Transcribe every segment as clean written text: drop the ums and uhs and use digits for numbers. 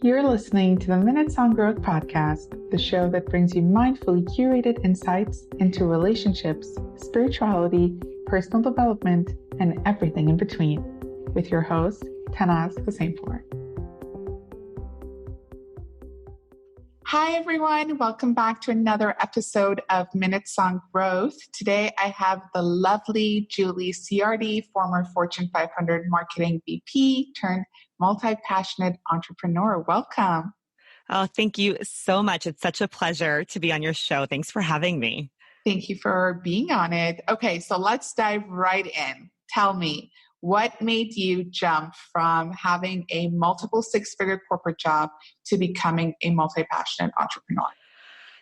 You're listening to the Minutes on Growth podcast, the show that brings you mindfully curated insights into relationships, spirituality, personal development, and everything in between. With your host, Tannaz Hosseinpour. Hi, everyone. Welcome back to another episode of Minutes on Growth. Today, I have the lovely Julie Ciardi, former Fortune 500 marketing VP turned multi-passionate entrepreneur. Welcome. Oh, thank you so much. It's such a pleasure to be on your show. Thanks for having me. Thank you for being on it. Okay, so let's dive right in. Tell me, what made you jump from having a multiple six-figure corporate job to becoming a multi-passionate entrepreneur?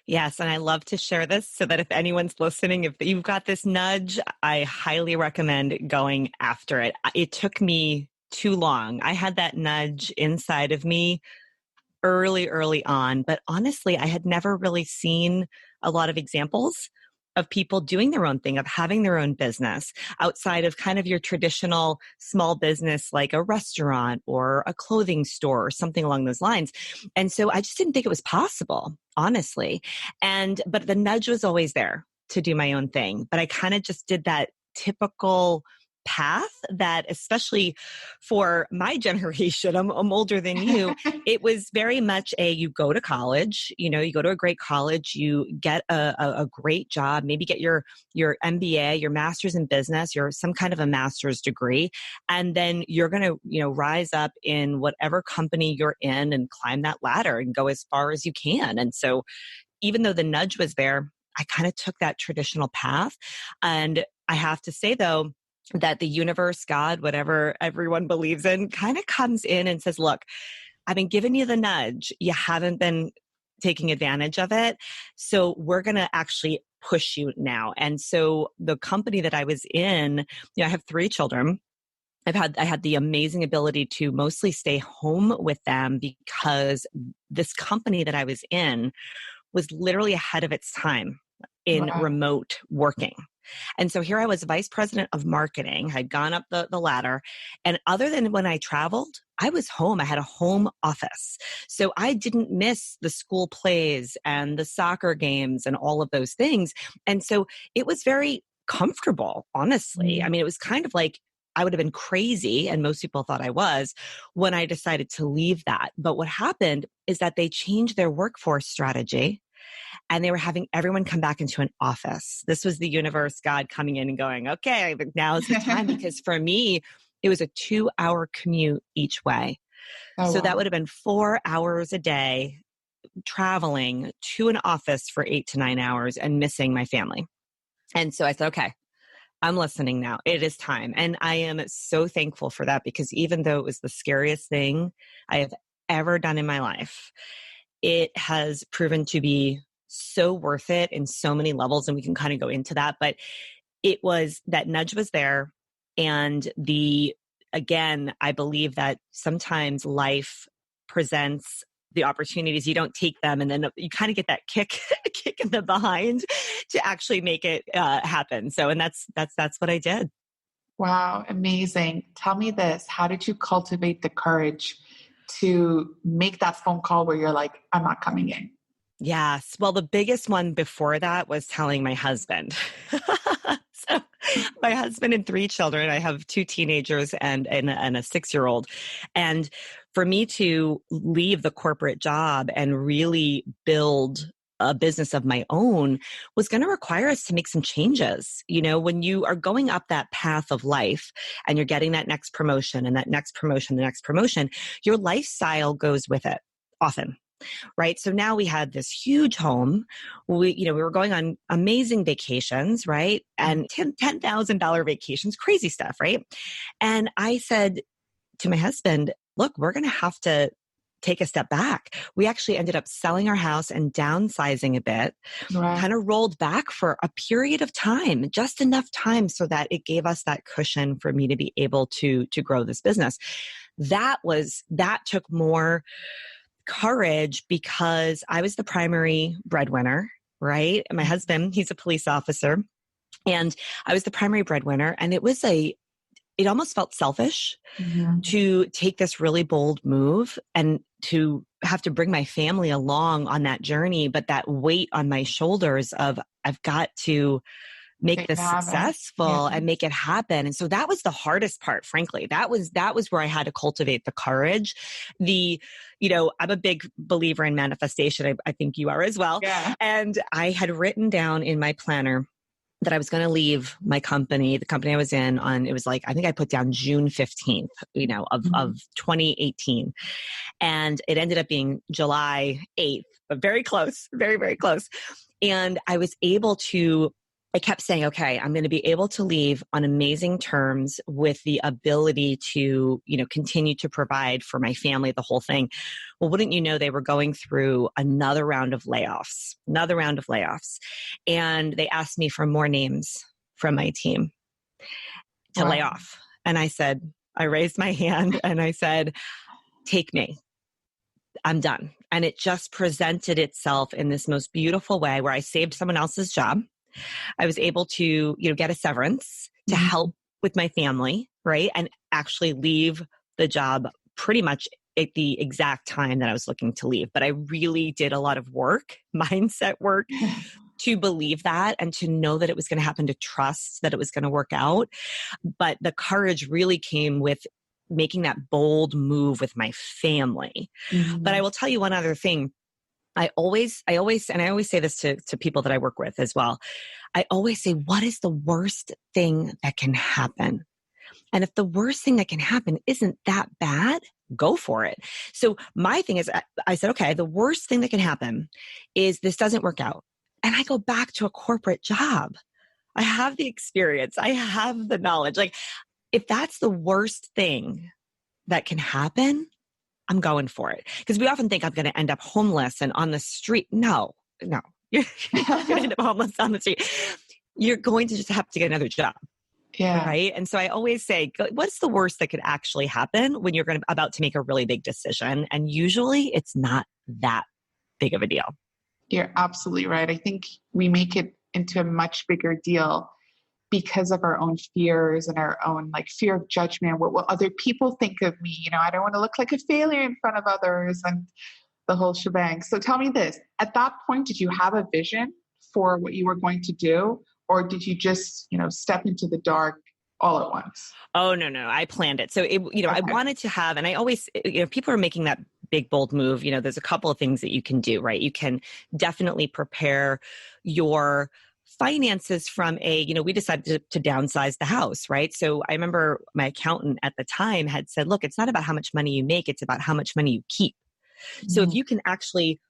Yes, and I love to share this so that if anyone's listening, if you've got this nudge, I highly recommend going after it. It took me too long. I had that nudge inside of me early on, but honestly, I had never really seen a lot of examples of people doing their own thing, of having their own business outside of kind of your traditional small business, like a restaurant or a clothing store or something along those lines. And so I just didn't think it was possible, honestly. But the nudge was always there to do my own thing. But I kind of just did that typical path that, especially for my generation, I'm older than you, it was very much you go to college, you go to a great college, you get a great job, maybe get your MBA, your master's in business, your some kind of a master's degree, and then you're going to, rise up in whatever company you're in and climb that ladder and go as far as you can. And so even though the nudge was there, I kind of took that traditional path. And I have to say, though, that the universe, God, whatever everyone believes in, kind of comes in and says, look, I've been giving you the nudge. You haven't been taking advantage of it. So we're going to actually push you now. And so the company that I was in, I have 3 children. I had the amazing ability to mostly stay home with them because this company that I was in was literally ahead of its time in remote working. And so here I was vice president of marketing. I'd gone up the ladder. And other than when I traveled, I was home. I had a home office. So I didn't miss the school plays and the soccer games and all of those things. And so it was very comfortable, honestly. I mean, it was kind of like I would have been crazy, and most people thought I was, when I decided to leave that. But what happened is that they changed their workforce strategy. And they were having everyone come back into an office. This was the universe, God coming in and going, okay, now is the time. Because for me, it was a 2-hour commute each way. So that would have been 4 hours a day traveling to an office for 8 to 9 hours and missing my family. And so I said, okay, I'm listening now. It is time. And I am so thankful for that, because even though it was the scariest thing I have ever done in my life, it has proven to be so worth it in so many levels. And we can kind of go into that, but that nudge was there. And again, I believe that sometimes life presents the opportunities, you don't take them, and then you kind of get that kick in the behind to actually make it happen. So, and that's what I did. Wow. Amazing. Tell me this, how did you cultivate the courage to make that phone call where you're like, I'm not coming in? Yes. Well, the biggest one before that was telling my husband. So my husband and 3 children, I have 2 teenagers and a 6-year-old. And for me to leave the corporate job and really build a business of my own was going to require us to make some changes. When you are going up that path of life and you're getting that next promotion and that next promotion, the next promotion, your lifestyle goes with it often. Right. So now we had this huge home. We were going on amazing vacations, right? And $10,000 vacations, crazy stuff, right? And I said to my husband, look, we're going to have to take a step back. We actually ended up selling our house and downsizing a bit, kind of rolled back for a period of time, just enough time so that it gave us that cushion for me to be able to grow this business. That took more courage because I was the primary breadwinner, right? My husband, he's a police officer, and I was the primary breadwinner. And it was it almost felt selfish Mhm. to take this really bold move and to have to bring my family along on that journey. But that weight on my shoulders of I've got to make Make it this happen. Yeah. successful and make it happen. And so that was the hardest part, frankly. That was where I had to cultivate the courage. I'm a big believer in manifestation. I think you are as well. Yeah. And I had written down in my planner that I was going to leave my company, the company I was in on, it was like, I think I put down June 15th, of 2018. And it ended up being July 8th, but very close, very, very close. And I kept saying, okay, I'm going to be able to leave on amazing terms with the ability to, continue to provide for my family, the whole thing. Well, wouldn't you know, they were going through another round of layoffs. And they asked me for more names from my team to lay off. And I raised my hand and I said, take me. I'm done. And it just presented itself in this most beautiful way where I saved someone else's job. I was able to, get a severance to help with my family, right? And actually leave the job pretty much at the exact time that I was looking to leave. But I really did a lot of work, mindset work, to believe that and to know that it was going to happen, to trust that it was going to work out. But the courage really came with making that bold move with my family. But I will tell you one other thing. I always say this to people that I work with as well. I always say, what is the worst thing that can happen? And if the worst thing that can happen isn't that bad, go for it. So my thing is, I said, okay, the worst thing that can happen is this doesn't work out. And I go back to a corporate job. I have the experience. I have the knowledge. Like, if that's the worst thing that can happen, I'm going for it. Because we often think I'm going to end up homeless and on the street. No. You're not going to end up homeless on the street. You're going to just have to get another job. Yeah. Right. And so I always say, what's the worst that could actually happen when you're about to make a really big decision? And usually it's not that big of a deal. You're absolutely right. I think we make it into a much bigger deal because of our own fears and our own fear of judgment. What will other people think of me? I don't want to look like a failure in front of others and the whole shebang. So tell me this, at that point, did you have a vision for what you were going to do? Or did you just, step into the dark all at once? Oh, no. I planned it. So, okay. I wanted to have, and I always, people are making that big, bold move. There's a couple of things that you can do, right? You can definitely prepare your finances from we decided to downsize the house, right? So I remember my accountant at the time had said, look, it's not about how much money you make, it's about how much money you keep. So if you can actually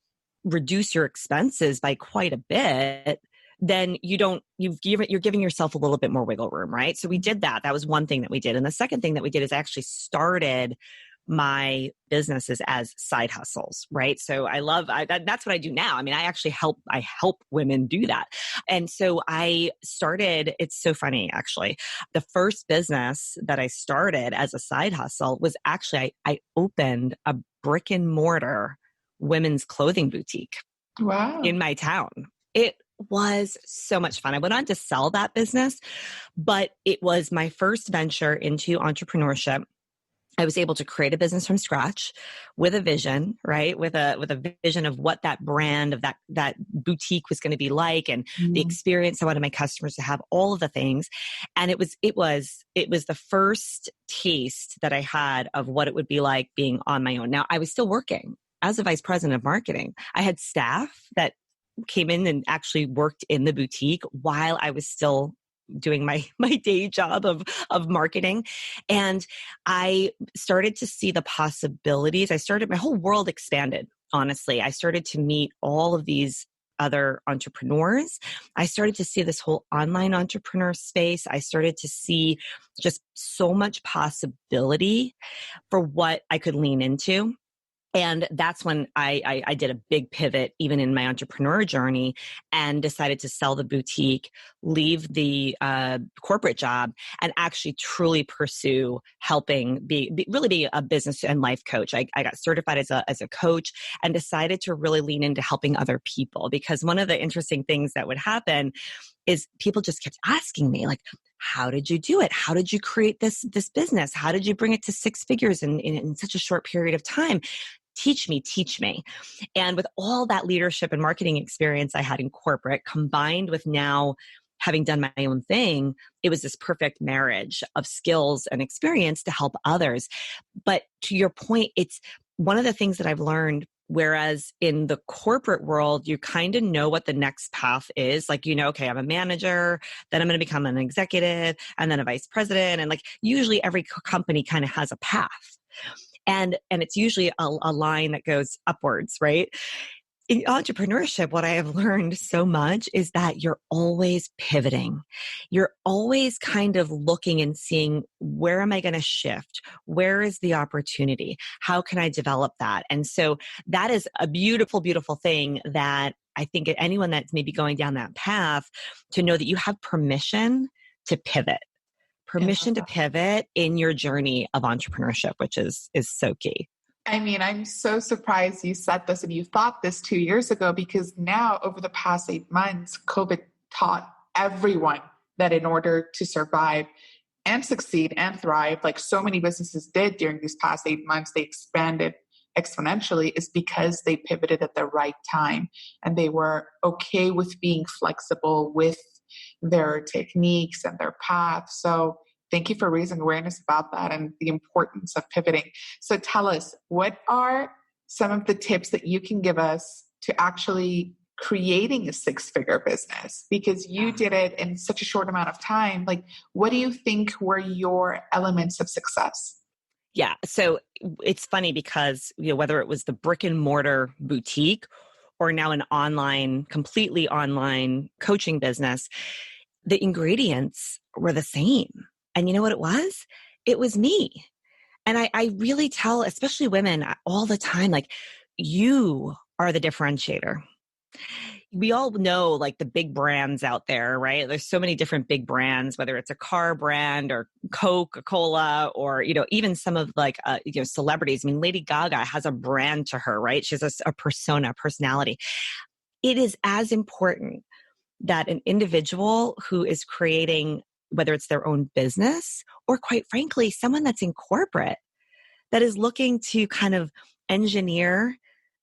reduce your expenses by quite a bit, then you're giving yourself a little bit more wiggle room, right? So we did that. That was one thing that we did. And the second thing that we did is actually started my businesses as side hustles, right? So that's what I do now. I mean, I help women do that. And so I started, it's so funny, actually. The first business that I started as a side hustle was actually, I opened a brick and mortar women's clothing boutique. Wow. In my town. It was so much fun. I went on to sell that business, but it was my first venture into entrepreneurship. I was able to create a business from scratch with a vision, right? With a vision of what that brand of that boutique was going to be like, and the experience I wanted my customers to have, all of the things. And it was the first taste that I had of what it would be like being on my own. Now, I was still working as a vice president of marketing. I had staff that came in and actually worked in the boutique while I was still doing my day job of marketing. And I started to see the possibilities. My whole world expanded, honestly. I started to meet all of these other entrepreneurs. I started to see this whole online entrepreneur space. I started to see just so much possibility for what I could lean into. And that's when I did a big pivot, even in my entrepreneur journey, and decided to sell the boutique, leave the corporate job, and actually truly pursue helping really be a business and life coach. I got certified as a coach and decided to really lean into helping other people, because one of the interesting things that would happen is people just kept asking me, like, how did you do it? How did you create this business? How did you bring it to six figures in such a short period of time? Teach me, teach me. And with all that leadership and marketing experience I had in corporate, combined with now having done my own thing, it was this perfect marriage of skills and experience to help others. But to your point, it's one of the things that I've learned. Whereas in the corporate world, you kind of know what the next path is. Like, okay, I'm a manager, then I'm going to become an executive and then a vice president. And like usually every company kind of has a path. And it's usually a line that goes upwards, right? In entrepreneurship, what I have learned so much is that you're always pivoting. You're always kind of looking and seeing, where am I going to shift? Where is the opportunity? How can I develop that? And so that is a beautiful, beautiful thing that I think anyone that's maybe going down that path, to know that you have permission to pivot. Permission to pivot in your journey of entrepreneurship, which is so key. I mean, I'm so surprised you said this and you thought this 2 years ago, because now over the past 8 months, COVID taught everyone that in order to survive and succeed and thrive, like so many businesses did during these past 8 months, they expanded exponentially, is because they pivoted at the right time and they were okay with being flexible with their techniques and their path. So thank you for raising awareness about that and the importance of pivoting. So tell us, what are some of the tips that you can give us to actually creating a six-figure business? Because you did it in such a short amount of time. Like, what do you think were your elements of success? Yeah. So it's funny because, whether it was the brick and mortar boutique or now an completely online coaching business, the ingredients were the same. And you know what it was? It was me. And I really tell, especially women all the time, like, you are the differentiator. We all know like the big brands out there, right? There's so many different big brands, whether it's a car brand or Coca-Cola or, even some of like, celebrities. I mean, Lady Gaga has a brand to her, right? She has a persona, personality. It is as important that an individual who is creating, whether it's their own business or quite frankly, someone that's in corporate that is looking to kind of engineer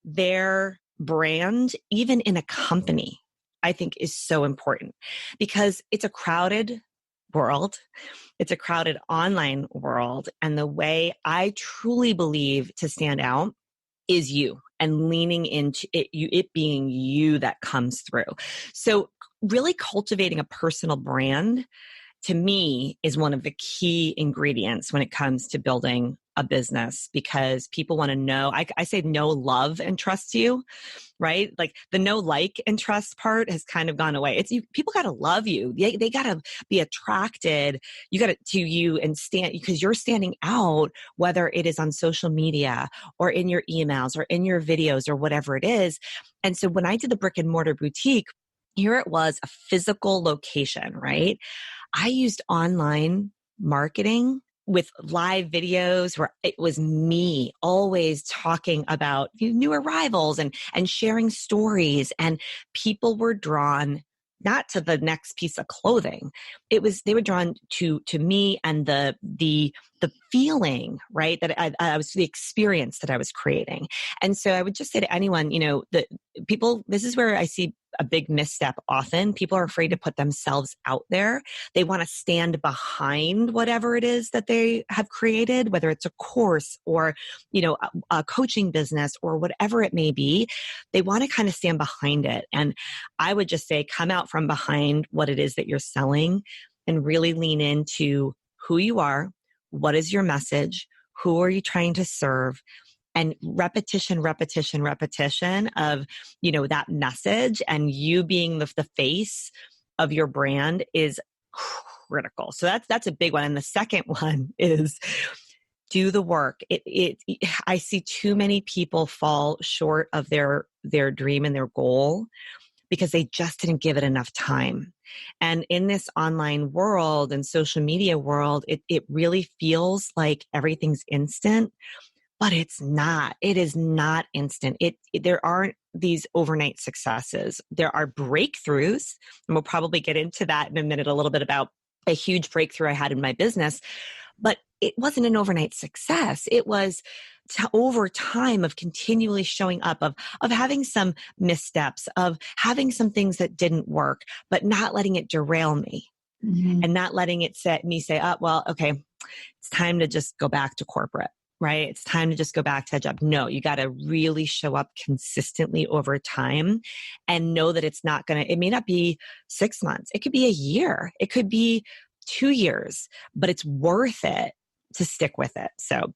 their brand, even in a company, I think is so important, because it's a crowded world. It's a crowded online world. And the way I truly believe to stand out is you, and leaning into it being you that comes through. So really cultivating a personal brand, to me, is one of the key ingredients when it comes to building a business, because people want to know. I say know, love, and trust you, right? Like the know, like, and trust part has kind of gone away. People got to love you. They got to be attracted. You got to you and stand, because you're standing out, whether it is on social media or in your emails or in your videos or whatever it is. And so when I did the brick and mortar boutique, here it was a physical location, right? I used online marketing with live videos where it was me always talking about new arrivals and sharing stories, and people were drawn not to the next piece of clothing. They were drawn to me and the feeling, right? That I was, the experience that I was creating. And so I would just say to anyone, this is where I see a big misstep often. People are afraid to put themselves out there. They want to stand behind whatever it is that they have created, whether it's a course or, a coaching business or whatever it may be. They want to kind of stand behind it. And I would just say, come out from behind what it is that you're selling and really lean into who you are. What is your message? Who are you trying to serve? And repetition of, that message, and you being the face of your brand is critical. So that's a big one. And the second one is do the work. I see too many people fall short of their dream and their goal because they just didn't give it enough time. And in this online world and social media world, it really feels like everything's instant. But it's not. It is not instant. There aren't these overnight successes. There are breakthroughs, and we'll probably get into that in a minute, a little bit about a huge breakthrough I had in my business, but it wasn't an overnight success. It was over time of continually showing up, of having some missteps, of having some things that didn't work, but not letting it derail me and not letting it set me say, oh, well, okay, it's time to just go back to corporate, right? It's time to just go back to that job. No, you got to really show up consistently over time and know that it's not going to, it may not be 6 months. It could be a year. It could be 2 years, but it's worth it to stick with it. So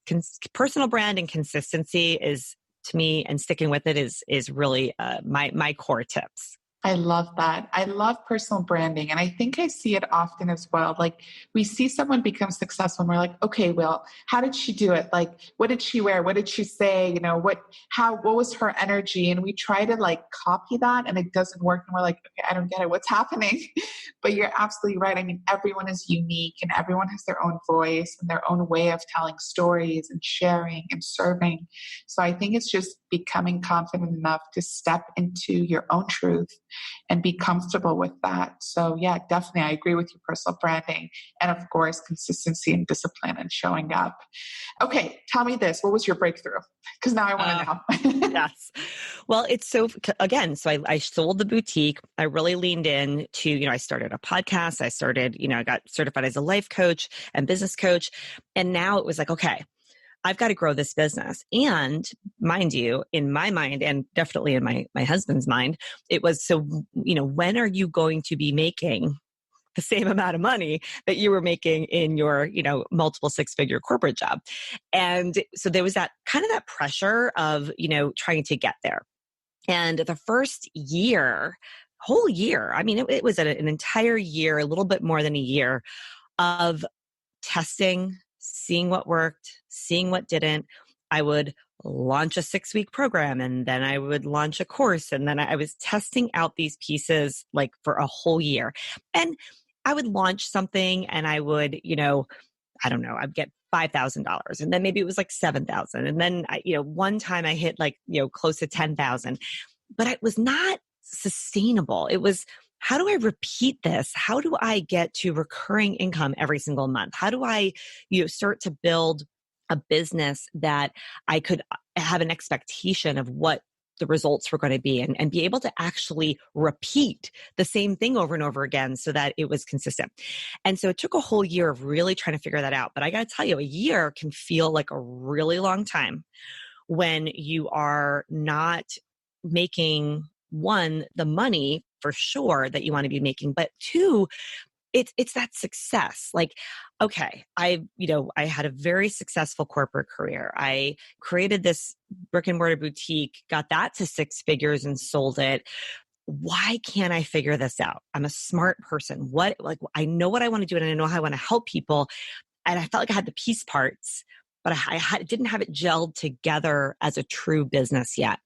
personal brand and consistency is, to me, and sticking with it is really my core tips. I love that. I love personal branding. And I think I see it often as well. Like we see someone become successful and we're like, okay, well, how did she do it? Like, what did she wear? What did she say? You know, what was her energy? And we try to like copy that and it doesn't work. And we're like, okay, I don't get it. What's happening? But you're absolutely right. I mean, everyone is unique and everyone has their own voice and their own way of telling stories and sharing and serving. So I think it's just becoming confident enough to step into your own truth and be comfortable with that. So yeah, definitely. I agree with you, personal branding. And of course, consistency and discipline and showing up. Okay. Tell me this. What was your breakthrough? Because now I want to know. Yes. Well, it's so I sold the boutique. I really leaned in to, I started a podcast. I got certified as a life coach and business coach. And now it was like, okay, I've got to grow this business. And mind you, in my mind, and definitely in my husband's mind, it was, so, when are you going to be making the same amount of money that you were making in your, multiple 6-figure corporate job? And so there was that kind of that pressure of, trying to get there. And the first whole year, I mean, it was an entire year, a little bit more than a year of testing, seeing what worked, seeing what didn't. I would launch a 6-week program and then I would launch a course. And then I was testing out these pieces like for a whole year. And I would launch something and I would, I don't know, I'd get $5,000 and then maybe it was like 7,000. And then, one time I hit like, close to 10,000, but it was not sustainable. It was, how do I repeat this? How do I get to recurring income every single month? How do I, start to build a business that I could have an expectation of what the results were going to be and be able to actually repeat the same thing over and over again so that it was consistent. And so it took a whole year of really trying to figure that out. But I got to tell you, a year can feel like a really long time when you are not making, one, the money for sure that you want to be making, but two, it's that success. Like, okay, I had a very successful corporate career. I created this brick and mortar boutique, got that to 6 figures and sold it. Why can't I figure this out? I'm a smart person. I know what I want to do and I know how I want to help people. And I felt like I had the piece parts, but I didn't have it gelled together as a true business yet.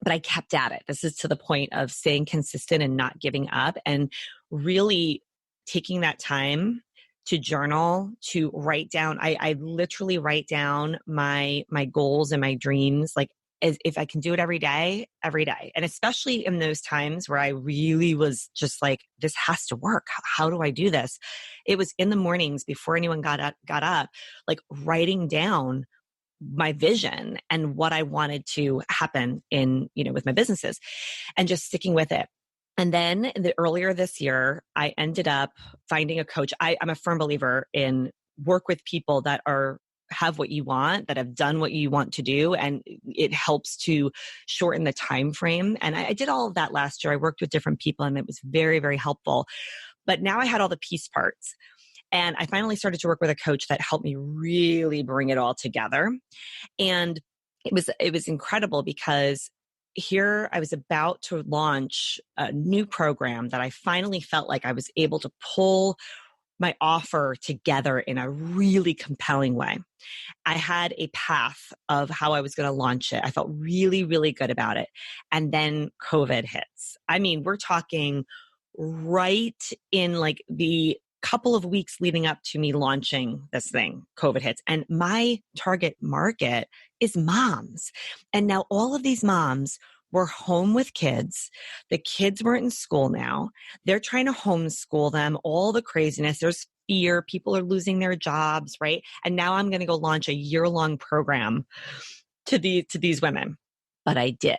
But I kept at it. This is to the point of staying consistent and not giving up and really taking that time to journal, to write down. I literally write down my goals and my dreams, like as if I can do it every day. And especially in those times where I really was just like, this has to work. How do I do this? It was in the mornings before anyone got up, like writing down my vision and what I wanted to happen in, with my businesses and just sticking with it. And then earlier this year, I ended up finding a coach. I'm a firm believer in work with people that have what you want, that have done what you want to do. And it helps to shorten the time frame. And I did all of that last year. I worked with different people and it was very, very helpful. But now I had all the piece parts. And I finally started to work with a coach that helped me really bring it all together. And it was incredible because here I was about to launch a new program that I finally felt like I was able to pull my offer together in a really compelling way. I had a path of how I was going to launch it. I felt really, really good about it. And then COVID hits. I mean, we're talking right in like the couple of weeks leading up to me launching this thing, COVID hits. And my target market is moms. And now all of these moms were home with kids. The kids weren't in school now. They're trying to homeschool them, all the craziness. There's fear. People are losing their jobs, right? And now I'm going to go launch a year-long program to these women. But I did.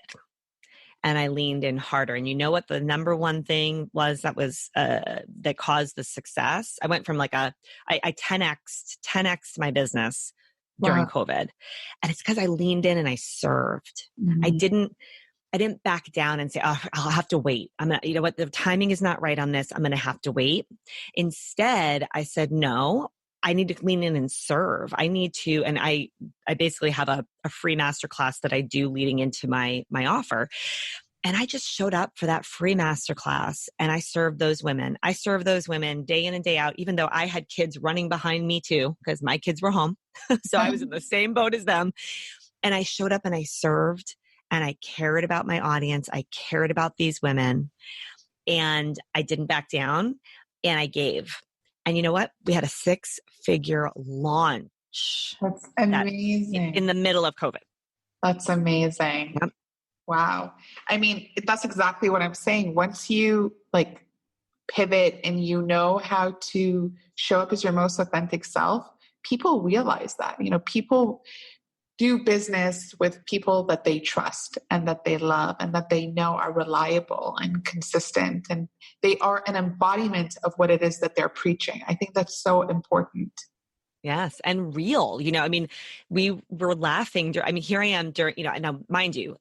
And I leaned in harder. And you know what the number one thing was that caused the success? I went from I 10x'd my business during COVID. And it's because I leaned in and I served. Mm-hmm. I didn't back down and say, oh, I'll have to wait. You know what? The timing is not right on this. I'm going to have to wait. Instead, I said, no, I need to lean in and serve. I need to, and I basically have a free masterclass that I do leading into my offer. And I just showed up for that free masterclass and I served those women. I served those women day in and day out, even though I had kids running behind me too, because my kids were home. So I was in the same boat as them. And I showed up and I served and I cared about my audience. I cared about these women and I didn't back down and I gave. And you know what? We had a 6-figure launch. That's amazing. In the middle of COVID. That's amazing. Yep. Wow. I mean, that's exactly what I'm saying. Once you pivot and you know how to show up as your most authentic self, people realize that, people do business with people that they trust and that they love and that they know are reliable and consistent. And they are an embodiment of what it is that they're preaching. I think that's so important. Yes. And real, we were laughing. Here I am during, now mind you,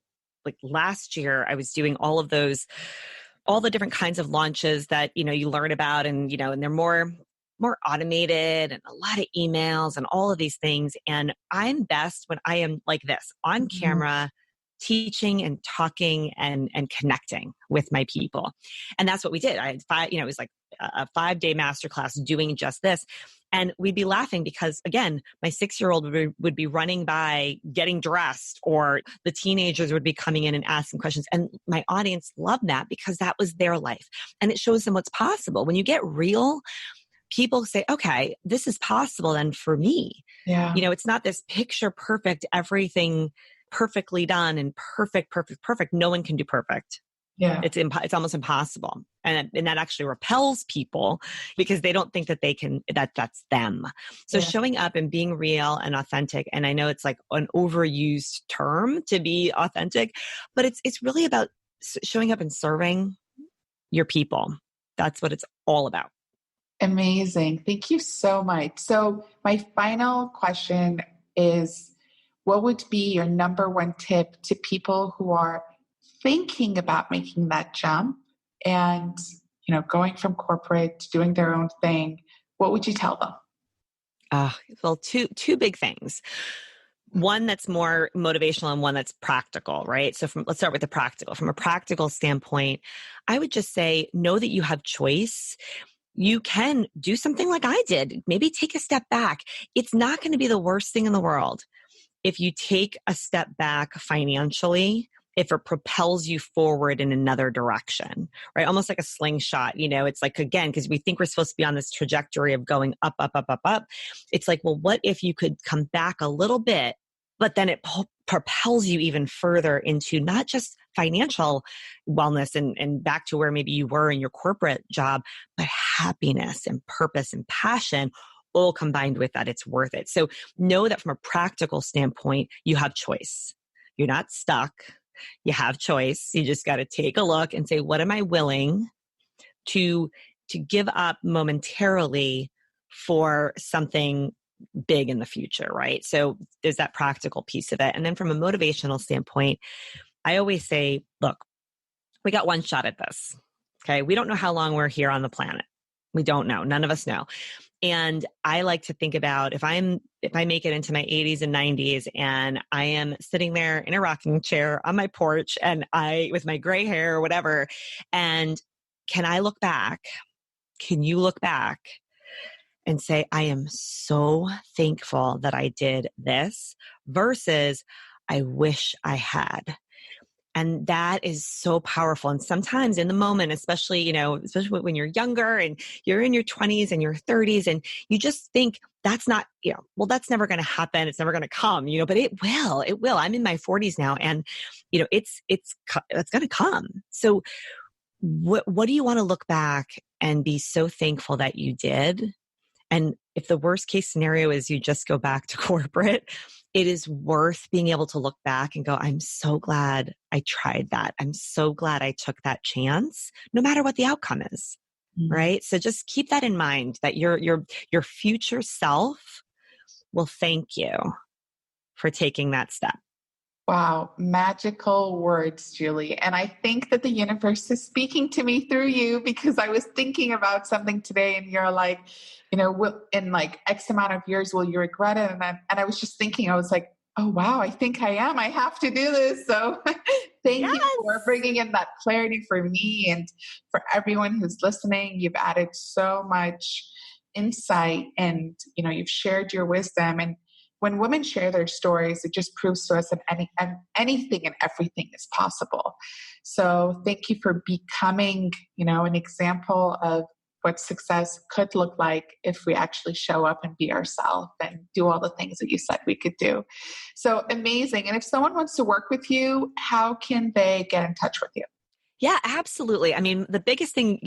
last year I was doing all the different kinds of launches that, you learn about and they're more automated and a lot of emails and all of these things. And I'm best when I am like this on camera, teaching and talking and connecting with my people. And that's what we did. I had it was like a 5-day masterclass doing just this. And we'd be laughing because, again, my 6-year-old would be running by, getting dressed, or the teenagers would be coming in and asking questions. And my audience loved that because that was their life. And it shows them what's possible. When you get real, people say, okay, this is possible then for me. Yeah. It's not this picture perfect, everything perfectly done and perfect. No one can do perfect. Yeah. It's almost impossible. And that actually repels people because they don't think that they can, that's them. So showing up and being real and authentic. And I know it's like an overused term to be authentic, but it's really about showing up and serving your people. That's what it's all about. Amazing. Thank you so much. So my final question is, what would be your number one tip to people who are thinking about making that jump and, going from corporate to doing their own thing? What would you tell them? Well, two big things. One that's more motivational and one that's practical, right? So let's start with the practical. From a practical standpoint, I would just say, know that you have choice. You can do something like I did. Maybe take a step back. It's not going to be the worst thing in the world if you take a step back financially, if it propels you forward in another direction, right? Almost like a slingshot, it's like, again, because we think we're supposed to be on this trajectory of going up, up, up, up, up. It's like, well, what if you could come back a little bit, but then it propels you even further into not just financial wellness and back to where maybe you were in your corporate job, but happiness and purpose and passion, all combined with that. It's worth it. So know that from a practical standpoint, you have choice. You're not stuck. You have choice. You just got to take a look and say, what am I willing to give up momentarily for something big in the future, right? So there's that practical piece of it. And then from a motivational standpoint, I always say, look, we got one shot at this. Okay. We don't know how long we're here on the planet. We don't know. None of us know. And I like to think about if I make it into my 80s and 90s and I am sitting there in a rocking chair on my porch and with my gray hair or whatever, and can you look back and say, I am so thankful that I did this versus I wish I had. And that is so powerful. And sometimes in the moment, especially when you're younger and you're in your 20s and your 30s, and you just think that's not, well, that's never going to happen. It's never going to come, but it will. I'm in my 40s now, and, it's going to come. So what do you want to look back and be so thankful that you did? And if the worst case scenario is you just go back to corporate, it is worth being able to look back and go, I'm so glad I tried that. I'm so glad I took that chance, no matter what the outcome is. Mm-hmm. Right? So just keep that in mind, that your future self will thank you for taking that step. Wow. Magical words, Julie. And I think that the universe is speaking to me through you, because I was thinking about something today, and you're like, in like X amount of years, will you regret it? And I was just thinking, I was like, oh, wow, I think I am. I have to do this. So thank you for bringing in that clarity for me and for everyone who's listening. You've added so much insight, and, you've shared your wisdom. And when women share their stories, it just proves to us that anything and everything is possible. So thank you for becoming, an example of what success could look like if we actually show up and be ourselves and do all the things that you said we could do. So amazing. And if someone wants to work with you, how can they get in touch with you? Yeah, absolutely. I mean, the biggest thing,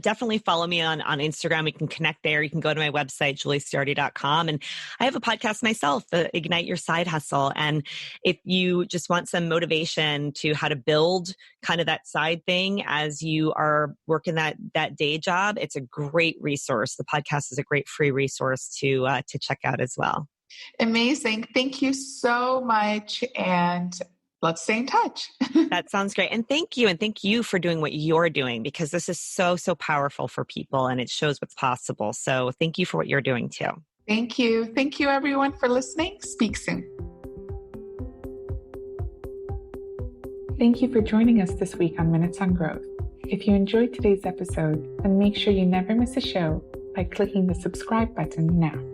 definitely follow me on Instagram. We can connect there. You can go to my website, julieciardi.com. And I have a podcast myself, the Ignite Your Side Hustle. And if you just want some motivation to how to build kind of that side thing as you are working that day job, it's a great resource. The podcast is a great free resource to check out as well. Amazing. Thank you so much. And let's stay in touch. That sounds great. And thank you. And thank you for doing what you're doing, because this is so, so powerful for people, and it shows what's possible. So thank you for what you're doing too. Thank you. Thank you, everyone, for listening. Speak soon. Thank you for joining us this week on Minutes on Growth. If you enjoyed today's episode, then make sure you never miss a show by clicking the subscribe button now.